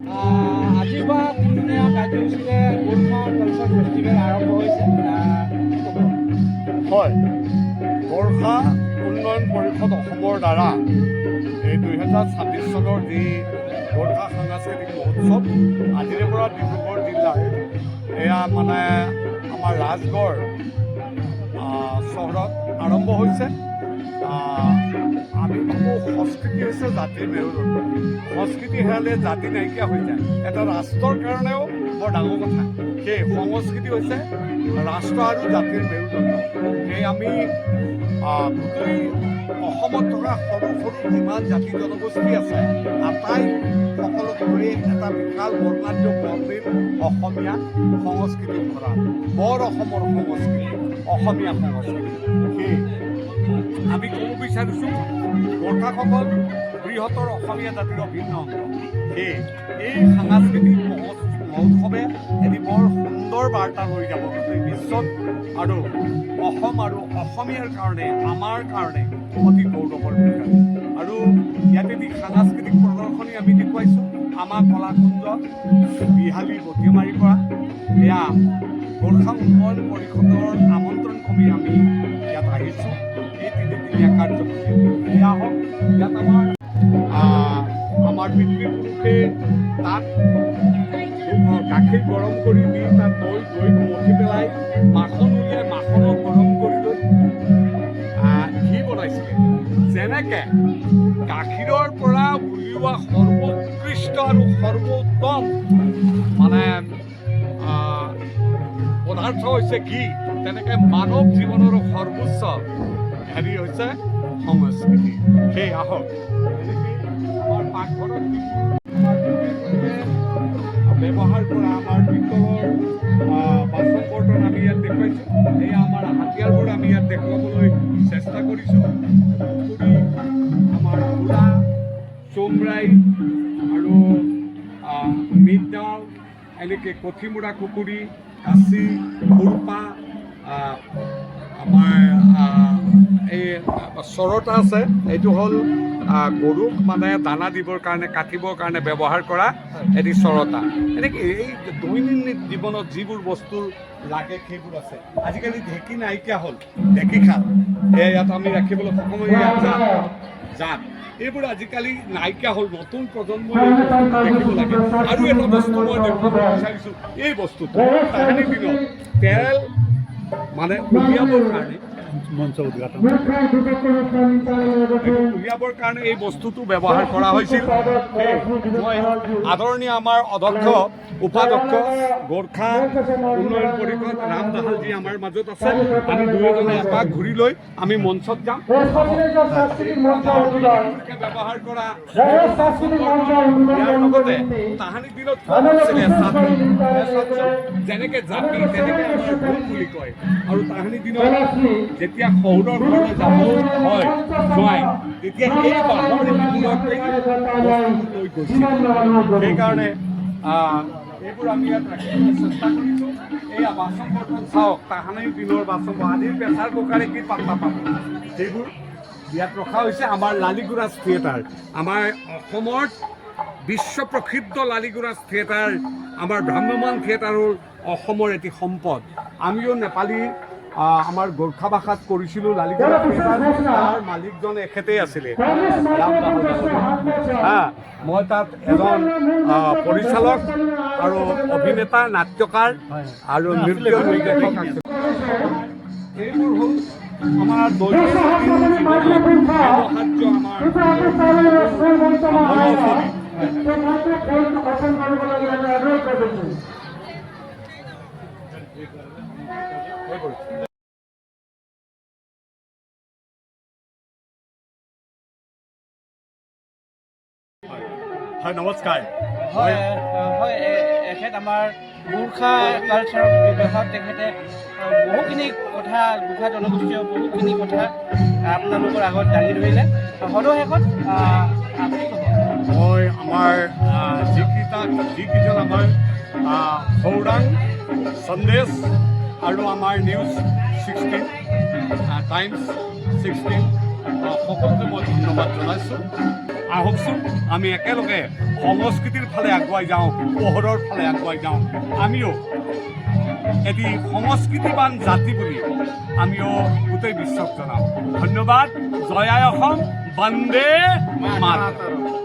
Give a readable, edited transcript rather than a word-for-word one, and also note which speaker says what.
Speaker 1: আজিৰ পৰা তিনিদিনীয়া কাৰ্যসূচীৰে গোৰ্খা কালচাৰ ফেষ্টিভেল আৰম্ভ হৈছে।
Speaker 2: হয়, গোৰ্খা উন্নয়ন পৰিষদ অসমৰ দ্বাৰা এই 2026 চনৰ যি গোৰ্খা সাংস্কৃতিক মহোৎসৱ আজিৰে পৰা ডিব্ৰুগড় জিলাৰ এয়া মানে আমাৰ ৰাজগড় চহৰত আৰম্ভ হৈছে। আমি ভাবোঁ সংস্কৃতি হৈছে জাতিৰ মেৰুদণ্ড। সংস্কৃতি হেৰালে জাতি নাইকিয়া হৈ যায়। এটা ৰাষ্ট্ৰৰ কাৰণেও বৰ ডাঙৰ কথা। সেই সংস্কৃতি হৈছে ৰাষ্ট্ৰ আৰু জাতিৰ মেৰুদণ্ড। সেই আমি গোটেই অসমত থকা সৰু সৰু যিমান জাতি জনগোষ্ঠী আছে আটাই সকলোকে লৈ এটা বিশাল বৰ্ণাঢ্য বৰ্ণিল অসমীয়া সংস্কৃতিৰ ভঁৰাল। বৰ অসমৰ সংস্কৃতি, অসমীয়া সংস্কৃতি। সেই আমি ক'ব বিচাৰিছোঁ গোৰ্খাসকল বৃহত্তৰ অসমীয়া জাতিৰ অভিন্ন অংগ। এই সাংস্কৃতিক মহোৎসৱে এটি বৰ সুন্দৰ বাৰ্তা লৈ যাব গোটেই বিশ্বত আৰু অসম আৰু অসমীয়াৰ কাৰণে আমাৰ কাৰণে অতি গৌৰৱৰ বিষয়। আৰু ইয়াত এটি সাংস্কৃতিক প্ৰদৰ্শনী আমি দেখুৱাইছোঁ আমাৰ কলাকুঞ্জ বিহালী বটিমাৰীৰ পৰা। এয়া গোৰ্খা উন্নয়ন পৰিষদৰ আমন্ত্ৰণ ক্ৰমে আমি ইয়াত আহিছোঁ এই তিনিদিনীয়া কাৰ্যসূচী। এয়া হওক ইয়াত আমাৰ পিতৃপুৰুষে তাত গাখীৰ গৰম কৰি দি তাত দৈ মঠি পেলাই মাখন উলিয়াই মাখনক গৰম কৰি লৈ ঘি বনাইছিলে। যেনেকৈ গাখীৰৰ পৰা উলিওৱা সৰ্বোৎকৃষ্ট আৰু সৰ্বোত্তম মানে পদাৰ্থ হৈছে ঘি, তেনেকৈ মানৱ জীৱনৰ সৰ্বোচ্চ হেৰি হৈছে সংস্কৃতি। সেই আহক আমাৰ পাকঘৰত ব্যৱহাৰ কৰা আমাৰ পিতলৰ বাচন বৰ্তন আমি ইয়াত দেখুৱাইছোঁ। এয়া আমাৰ হাতিয়াৰবোৰ আমি ইয়াত দেখুৱাবলৈ চেষ্টা কৰিছোঁ। আমাৰ ঘোঁৰা, চোমৰাই আৰু মিটডাল, এনেকৈ কঠিমূৰা কুকুৰি, কাঁচি, খুৰপা, আমাৰ এই চৰতা আছে। এইটো হ'ল গৰুক মানে দানা দিবৰ কাৰণে কাটিবৰ কাৰণে ব্যৱহাৰ কৰা এটি চৰতা। এনেকৈ এই দৈনন্দিন জীৱনত যিবোৰ বস্তু লাগে সেইবোৰ আছে। আজিকালি ঢেঁকী নাইকিয়া হ'ল, ঢেঁকী খাল ইয়াত আমি ৰাখিবলৈ সক্ষম জাত এইবোৰ আজিকালি নাইকিয়া হ'ল। নতুন প্ৰজন্মই এই বস্তুটো দেখিব লাগে। আৰু এটা বস্তু মই দেখুৱাব বিচাৰিছোঁ, এই বস্তুটো তাহানি দিনত তেল মানে উলিয়াবৰ কাৰণে মঞ্চ উদ্ঘাটন উলিয়াবৰ কাৰণে এই বস্তুটো ব্যৱহাৰ কৰা হৈছিল। মই আদৰণীয় আমাৰ অধ্যক্ষ উপাধ্যক্ষ গোৰ্খা উন্নয়ন পৰিষদ ৰাম দাহালজী আমাৰ মাজত আছে। আমি দুয়োজনে এপাক ঘূৰি লৈ আমি মঞ্চত যাম। ব্যৱহাৰ কৰা ইয়াৰ লগতে তাহানি দিনত যেনেকৈ জাতি তেনেকৈ আমাৰ ভোট বুলি কয়। আৰু তাহানি দিনত যেতিয়া শহুৰৰ ঘৰলৈ যাব হয় যোৱাই, তেতিয়া এই বাঁহৰ এবিধলৈকে লৈ গৈছিল। সেইকাৰণে এইবোৰ আমি ইয়াত ৰাখিবলৈ চেষ্টা কৰিছোঁ। এয়া বাচন বৰ্তন চাওক, তাহানিৰ দিনৰ বাচন। আজিৰ প্ৰেছাৰ কুকাৰে কি পাত্তা পাব, সেইবোৰ ইয়াত ৰখা হৈছে। আমাৰ লালিগুৰাজ থিয়েটাৰ, আমাৰ অসমৰ বিশ্ব প্ৰসিদ্ধ লালিগুৰাজ থিয়েটাৰ, আমাৰ ভ্ৰাম্যমান থিয়েটাৰৰ অসমৰ এটি সম্পদ। আমিও নেপালী আমাৰ গোৰ্খা ভাষাত কৰিছিলোঁ লালিগুৰাজ থিয়েটাৰ। তাৰ মালিকজন এখেতেই আছিলে ৰাম দাহাল। মই তাত এজন পৰিচালক আৰু অভিনেতা, নাট্যকাৰ আৰু নৃত্য নিৰ্দেশক আছিলোঁ। এইবোৰ হ'ল আমাৰ দৈনন্দিন জীৱনত ব্যৱহাৰ্য হয়, নমস্কাৰ।
Speaker 1: হয়, এখেত আমাৰ গোৰ্খা কালচাৰৰ বিভাগত তেখেতে বহুখিনি কথা, গোৰ্খা জনগোষ্ঠীয় বহুখিনি কথা আপোনালোকৰ আগত দাঙি ধৰিলে। সদশেষত আপুনি ক'ব।
Speaker 2: মই আমাৰ যিকেইজন আমাৰ সৌৰাং, সন্দেশ আৰু আমাৰ নিউজ 16 টাইমছ 16 সকলোকে মই ধন্যবাদ জনাইছোঁ। আহকচোন আমি একেলগে সংস্কৃতিৰ ফালে আগুৱাই যাওঁ, পোহৰৰ ফালে আগুৱাই যাওঁ। আমিও এটি সংস্কৃতিবান জাতি বুলি আমিও গোটেই বিশ্বক জনাওঁ। ধন্যবাদ। জয় আই অসম, বন্দে মাতৰম।